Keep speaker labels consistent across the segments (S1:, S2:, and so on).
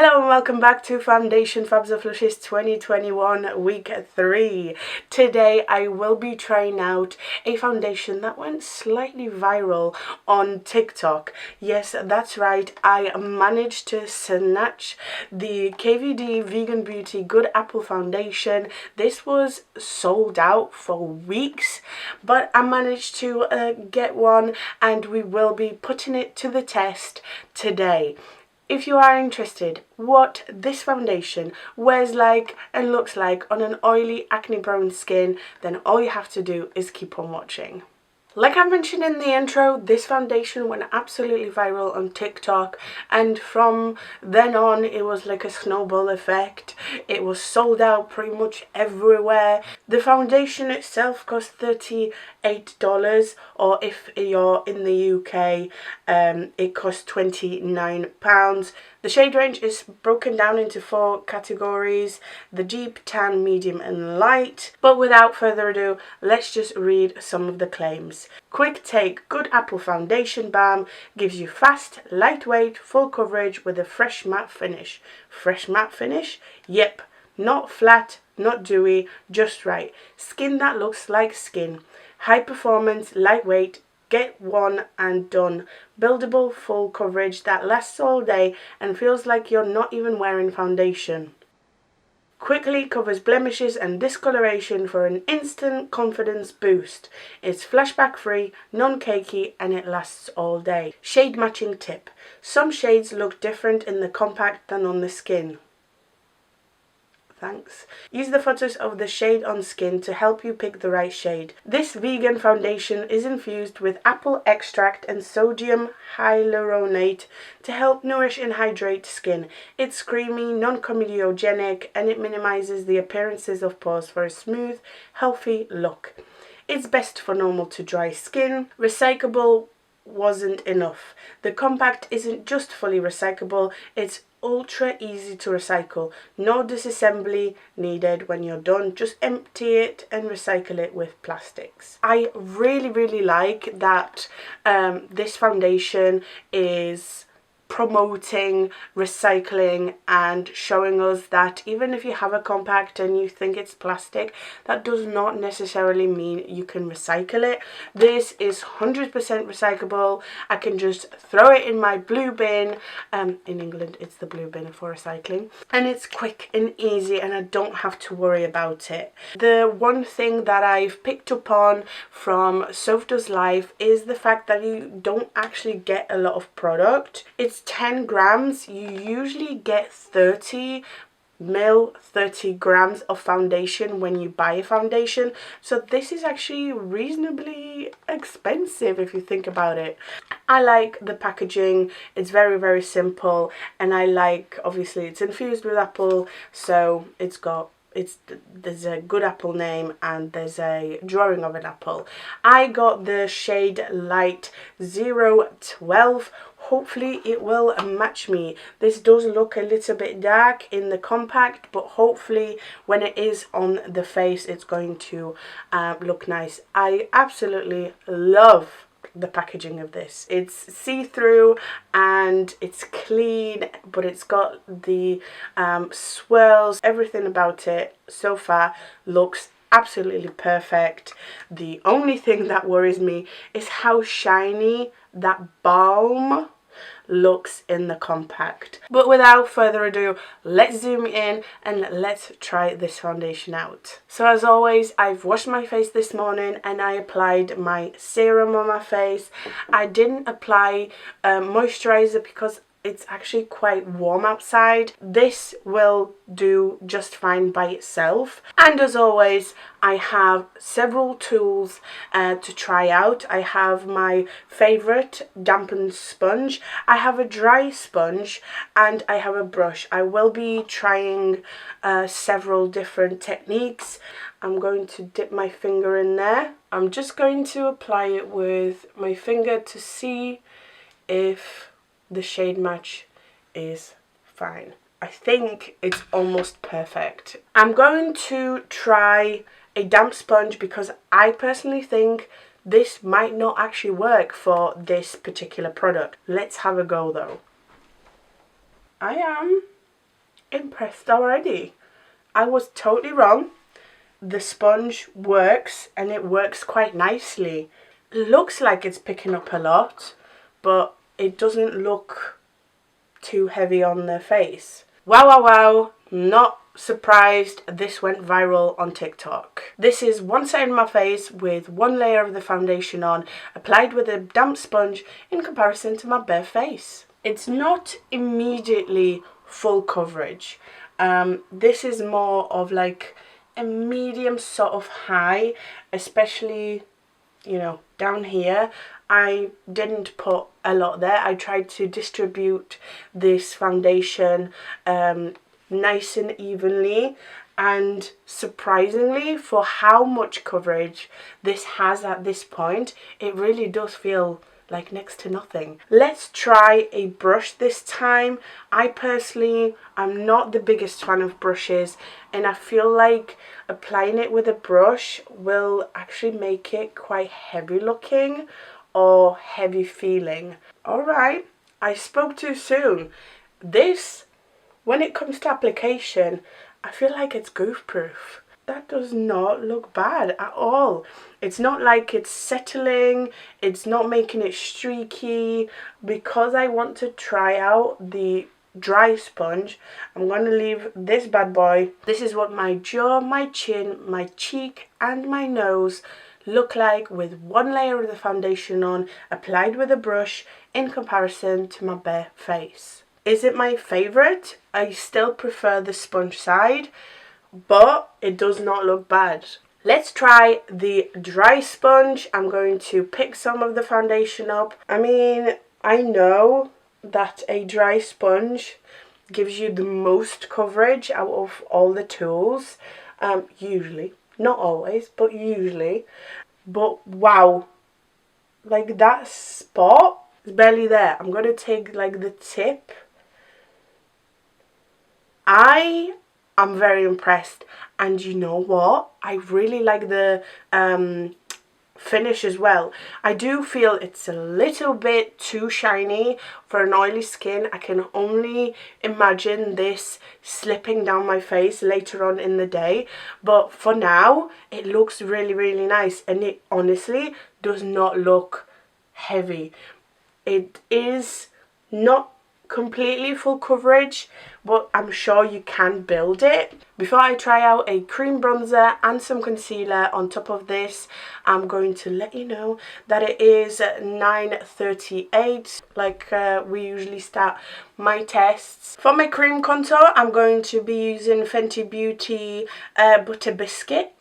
S1: Hello and welcome back to Foundation Fabs of Luscious 2021 week 3. Today I will be trying out a foundation that went slightly viral on TikTok. Yes, that's right, I managed to snatch the KVD Vegan Beauty Good Apple Foundation. This was sold out for weeks, but I managed to get one and we will be putting it to the test today. If you are interested what this foundation wears like and looks like on an oily acne prone skin, then all you have to do is keep on watching. Like I mentioned in the intro, this foundation went absolutely viral on TikTok, and from then on it was like a snowball effect. It was sold out pretty much everywhere. The foundation itself cost $38, or if you're in the UK, it costs £29. The shade range is broken down into 4 categories: the deep, tan, medium and light. But without further ado, let's just read some of the claims. Quick Take Good Apple Foundation Balm gives you fast, lightweight, full coverage with a fresh matte finish. Fresh matte finish? Yep. Not flat, not dewy, just right. Skin that looks like skin. High performance, lightweight, get one and done. Buildable, full coverage that lasts all day and feels like you're not even wearing foundation. Quickly covers blemishes and discoloration for an instant confidence boost. It's flashback free, non-cakey and it lasts all day. Shade matching tip. Some shades look different in the compact than on the skin. Thanks. Use the photos of the shade on skin to help you pick the right shade. This vegan foundation is infused with apple extract and sodium hyaluronate to help nourish and hydrate skin. It's creamy, non-comedogenic, and it minimizes the appearances of pores for a smooth, healthy look. It's best for normal to dry skin. Recyclable wasn't enough. The compact isn't just fully recyclable, it's ultra easy to recycle. No disassembly needed when you're done. Just empty it and recycle it with plastics. I really like that this foundation is promoting recycling and showing us that even if you have a compact and you think it's plastic, that does not necessarily mean you can recycle it. This is 100% recyclable. I can just throw it in my blue bin. In England it's the blue bin for recycling, and it's quick and easy and I don't have to worry about it. The one thing that I've picked up on from Soph Does Life is the fact that you don't actually get a lot of product. It's 10 grams. You usually get 30 grams of foundation when you buy a foundation, so this is actually reasonably expensive if you think about it. I like the packaging. It's very simple, and I like, obviously it's infused with apple, so there's a good apple name and there's a drawing of an apple. I got the shade Light 012. Hopefully it will match me. This does look a little bit dark in the compact, but hopefully when it is on the face it's going to look nice. I absolutely love the packaging of this. It's see-through and it's clean, but it's got the swirls. Everything about it so far looks absolutely perfect. The only thing that worries me is how shiny that Balm looks in the compact. But without further ado, let's zoom in and let's try this foundation out. So as always, I've washed my face this morning and I applied my serum on my face. I didn't apply moisturizer because it's actually quite warm outside. This will do just fine by itself. And as always, I have several tools to try out. I have my favourite dampened sponge, I have a dry sponge, and I have a brush. I will be trying several different techniques. I'm going to dip my finger in there. I'm just going to apply it with my finger to see if the shade match is fine. I think it's almost perfect. I'm going to try a damp sponge because I personally think this might not actually work for this particular product. Let's have a go though. I am impressed already. I was totally wrong. The sponge works, and it works quite nicely. It looks like it's picking up a lot, but it doesn't look too heavy on the face. Wow, wow, wow. Not surprised this went viral on TikTok. This is one side of my face with one layer of the foundation on, applied with a damp sponge in comparison to my bare face. It's not immediately full coverage. This is more of like a medium sort of high, especially, you know, down here. I didn't put a lot there. I tried to distribute this foundation nice and evenly, and surprisingly, for how much coverage this has at this point, it really does feel like next to nothing. Let's try a brush this time. I personally am not the biggest fan of brushes, and I feel like applying it with a brush will actually make it quite heavy looking or heavy feeling. Alright, I spoke too soon. This, when it comes to application, I feel like it's goof proof. That does not look bad at all. It's not like it's settling, it's not making it streaky. Because I want to try out the dry sponge, I'm going to leave this bad boy. This is what my jaw, my chin, my cheek and my nose look like with one layer of the foundation on, applied with a brush in comparison to my bare face. Is it my favourite? I still prefer the sponge side, but it does not look bad. Let's try the dry sponge. I'm going to pick some of the foundation up. I mean, I know that a dry sponge gives you the most coverage out of all the tools, usually. Not always, but usually. But wow, like that spot is barely there. I'm going to take like the tip. I am very impressed, and you know what? I really like the finish as well. I do feel it's a little bit too shiny for an oily skin. I can only imagine this slipping down my face later on in the day, but for now it looks really, really nice, and it honestly does not look heavy. It is not completely full coverage, but I'm sure you can build it. Before I try out a cream bronzer and some concealer on top of this, I'm going to let you know that it is 9:38, like we usually start my tests. For my cream contour, I'm going to be using Fenty Beauty Butter Biscuit.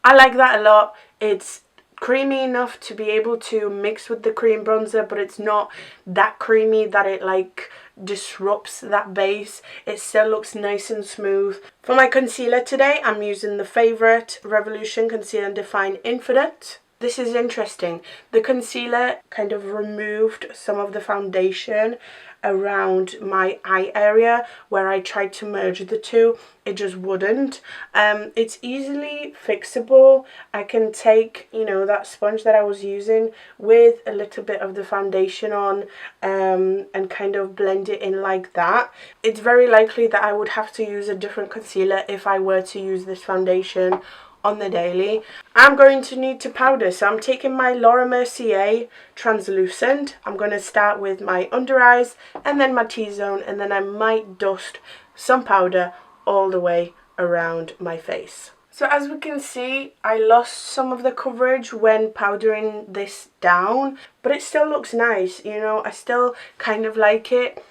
S1: I like that a lot. It's creamy enough to be able to mix with the cream bronzer, but it's not that creamy that it like disrupts that base. It still looks nice and smooth. For my concealer today, I'm using the Favourite Revolution Conceal and Define Infinite. This is interesting. The concealer kind of removed some of the foundation around my eye area where I tried to merge the two. It just wouldn't. It's easily fixable. I can take, you know, that sponge that I was using with a little bit of the foundation on and kind of blend it in like that. It's very likely that I would have to use a different concealer if I were to use this foundation on the daily. I'm going to need to powder, so I'm taking my Laura Mercier translucent. I'm going to start with my under eyes and then my T-zone, and then I might dust some powder all the way around my face. So as we can see, I lost some of the coverage when powdering this down, but it still looks nice, you know. I still kind of like it.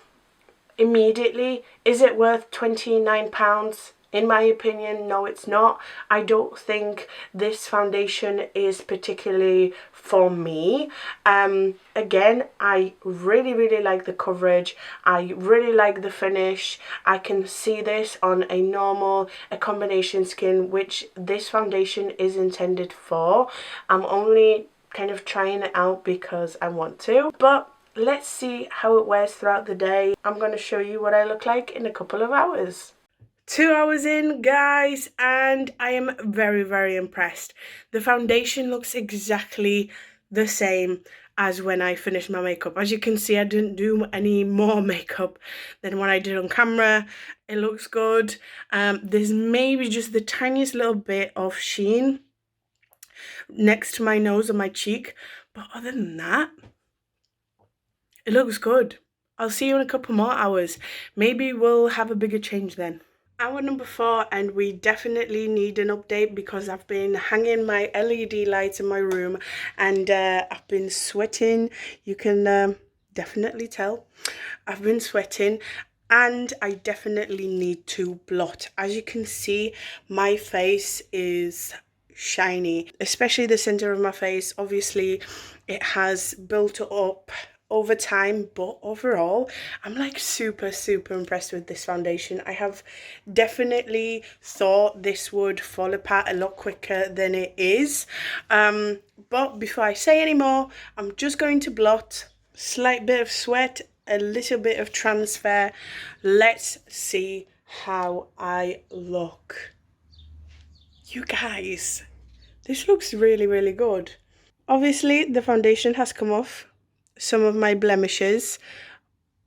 S1: Immediately, is it worth £29? In my opinion, no, it's not. I don't think this foundation is particularly for me. Again, I really, really like the coverage. I really like the finish. I can see this on a normal, a combination skin, which this foundation is intended for. I'm only kind of trying it out because I want to, but let's see how it wears throughout the day. I'm going to show you what I look like in a couple of hours. 2 hours in, guys, and I am very, very impressed. The foundation looks exactly the same as when I finished my makeup. As you can see, I didn't do any more makeup than what I did on camera. It looks good. There's maybe just the tiniest little bit of sheen next to my nose and my cheek, but other than that, it looks good. I'll see you in a couple more hours. Maybe we'll have a bigger change then. Hour number 4, and we definitely need an update because I've been hanging my LED lights in my room and I've been sweating. You can definitely tell I've been sweating, and I definitely need to blot. As you can see, my face is shiny, especially the center of my face. Obviously it has built up over time, but overall I'm like super impressed with this foundation. I have definitely thought this would fall apart a lot quicker than it is, but before I say any more, I'm just going to blot. Slight bit of sweat, a little bit of transfer. Let's see how I look. You guys, this looks really good. Obviously the foundation has come off some of my blemishes,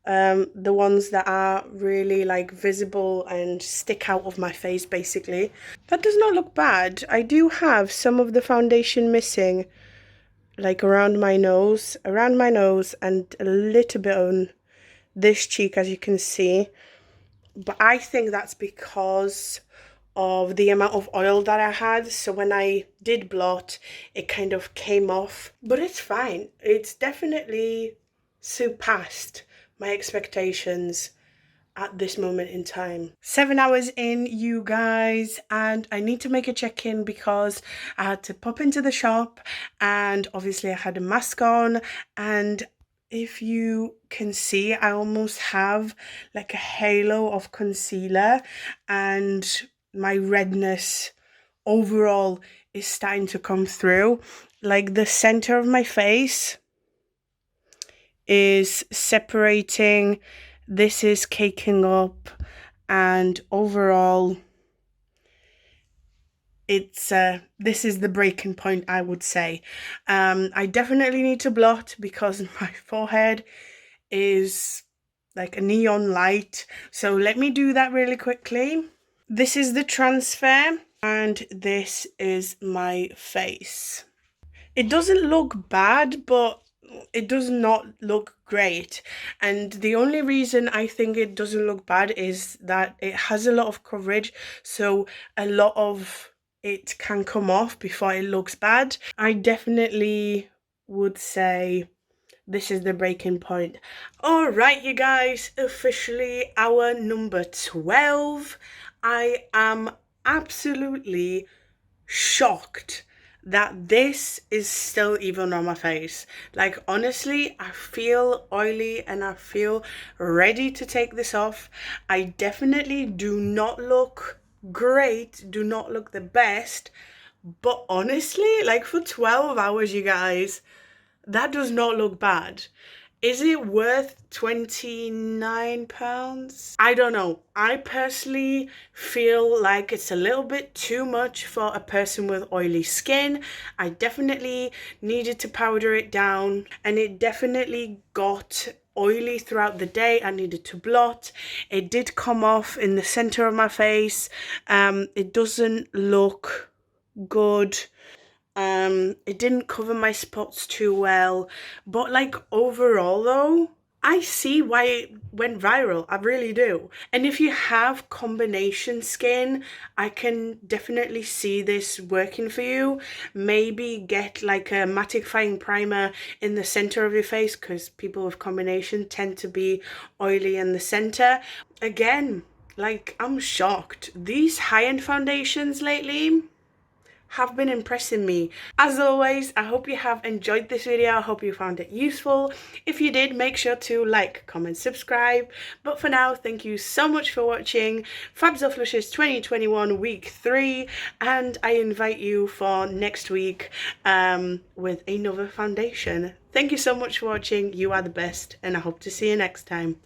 S1: the ones that are really like visible and stick out of my face basically. That does not look bad. I do have some of the foundation missing, like around my nose and a little bit on this cheek, as you can see, but I think that's because of the amount of oil that I had. So when I did blot, it kind of came off, but it's fine. It's definitely surpassed my expectations at this moment in time. 7 hours in, you guys, and I need to make a check-in because I had to pop into the shop and obviously I had a mask on, and if you can see, I almost have like a halo of concealer, and my redness overall is starting to come through. Like the center of my face is separating, this is caking up, and overall it's this is the breaking point, I would say. I definitely need to blot because my forehead is like a neon light, so let me do that really quickly. This is the transfer and this is my face. It doesn't look bad, but it does not look great, and the only reason I think it doesn't look bad is that it has a lot of coverage, so a lot of it can come off before it looks bad. I definitely would say this is the breaking point. All right, you guys, officially hour number 12. I am absolutely shocked that this is still even on my face. Like, honestly, I feel oily and I feel ready to take this off. I definitely do not look great, do not look the best, but honestly, like for 12 hours, you guys, that does not look bad. Is it worth £29? I don't know. I personally feel like it's a little bit too much for a person with oily skin. I definitely needed to powder it down, and it definitely got oily throughout the day. I needed to blot. It did come off in the center of my face. It doesn't look good. It didn't cover my spots too well, but like overall though, I see why it went viral. I really do. And if you have combination skin, I can definitely see this working for you. Maybe get like a mattifying primer in the center of your face, because people with combination tend to be oily in the center. Again, like, I'm shocked. These high-end foundations lately have been impressing me. As always, I hope you have enjoyed this video. I hope you found it useful. If you did, make sure to like, comment, subscribe. But for now, thank you so much for watching Fabs or Flushes 2021 week 3, and I invite you for next week with another foundation. Thank you so much for watching. You are the best, and I hope to see you next time.